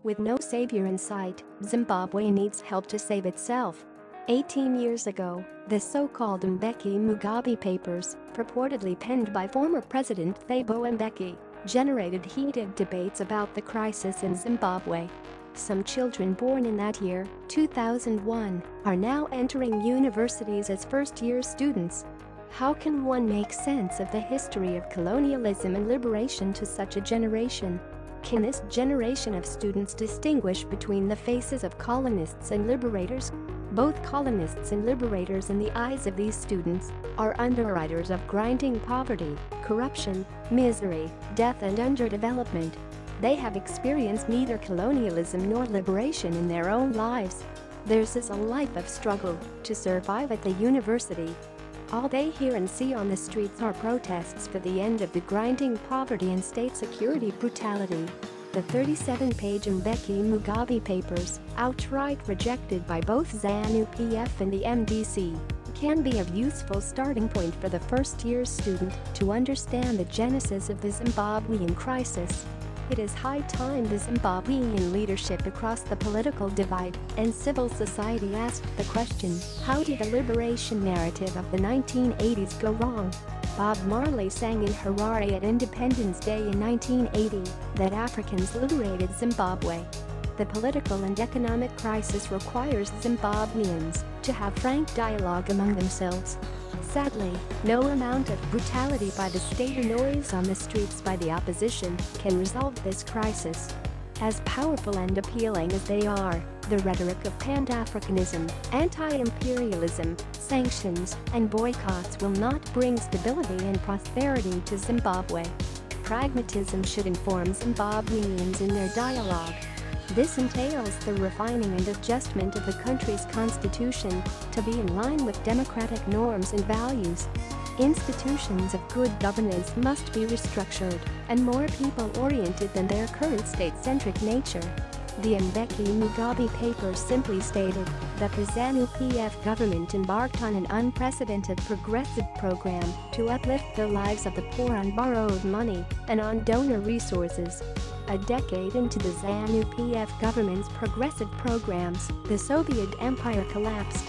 With no savior in sight, Zimbabwe needs help to save itself. 18 years ago, the so-called Mbeki-Mugabe Papers, purportedly penned by former President Thabo Mbeki, generated heated debates about the crisis in Zimbabwe. Some children born in that year, 2001, are now entering universities as first-year students. How can one make sense of the history of colonialism and liberation to such a generation? Can this generation of students distinguish between the faces of colonists and liberators? Both colonists and liberators in the eyes of these students are underwriters of grinding poverty, corruption, misery, death and underdevelopment. They have experienced neither colonialism nor liberation in their own lives. Theirs is a life of struggle to survive at the university. All they hear and see on the streets are protests for the end of the grinding poverty and state security brutality. The 37-page Mbeki-Mugabe Papers, outright rejected by both ZANU-PF and the MDC, can be a useful starting point for the first-year student to understand the genesis of the Zimbabwean crisis. It is high time the Zimbabwean leadership across the political divide and civil society asked the question, how did the liberation narrative of the 1980s go wrong? Bob Marley sang in Harare at Independence Day in 1980 that Africans liberated Zimbabwe. The political and economic crisis requires Zimbabweans to have frank dialogue among themselves. Sadly, no amount of brutality by the state or noise on the streets by the opposition can resolve this crisis. As powerful and appealing as they are, the rhetoric of Pan-Africanism, anti-imperialism, sanctions, and boycotts will not bring stability and prosperity to Zimbabwe. Pragmatism should inform Zimbabweans in their dialogue. This entails the refining and adjustment of the country's constitution to be in line with democratic norms and values. Institutions of good governance must be restructured and more people-oriented than their current state-centric nature. The Mbeki-Mugabe Papers simply stated that the ZANU-PF government embarked on an unprecedented progressive program to uplift the lives of the poor on borrowed money and on donor resources. A decade into the ZANU-PF government's progressive programs, the Soviet Empire collapsed.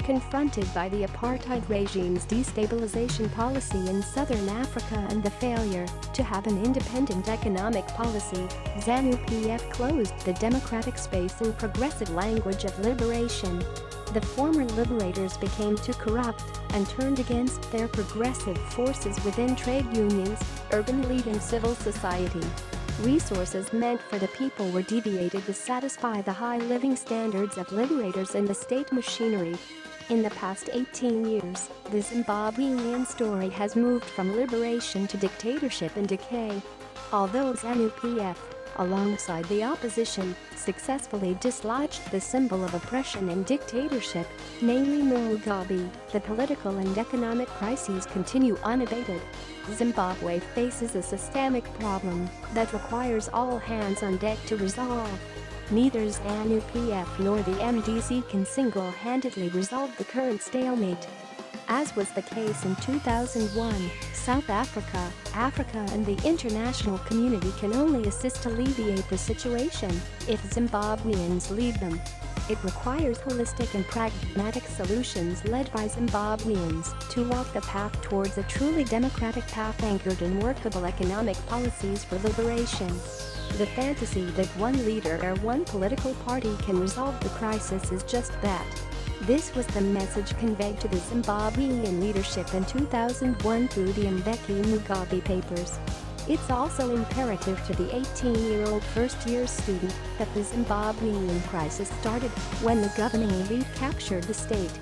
Confronted by the apartheid regime's destabilization policy in southern Africa and the failure to have an independent economic policy, ZANU-PF closed the democratic space and progressive language of liberation. The former liberators became too corrupt and turned against their progressive forces within trade unions, urban elite and civil society. Resources meant for the people were deviated to satisfy the high living standards of liberators and the state machinery. In the past 18 years, the Zimbabwean story has moved from liberation to dictatorship and decay. Although ZANU-PF, alongside the opposition, successfully dislodged the symbol of oppression and dictatorship, namely Mugabe, the political and economic crises continue unabated. Zimbabwe faces a systemic problem that requires all hands on deck to resolve. Neither ZANU-PF nor the MDC can single-handedly resolve the current stalemate. As was the case in 2001, South Africa, Africa and the international community can only assist to alleviate the situation if Zimbabweans lead them. It requires holistic and pragmatic solutions led by Zimbabweans to walk the path towards a truly democratic path anchored in workable economic policies for liberation. The fantasy that one leader or one political party can resolve the crisis is just that. This was the message conveyed to the Zimbabwean leadership in 2001 through the Mbeki-Mugabe Papers. It's also imperative to the 18-year-old first-year student that the Zimbabwean crisis started when the governing elite captured the state.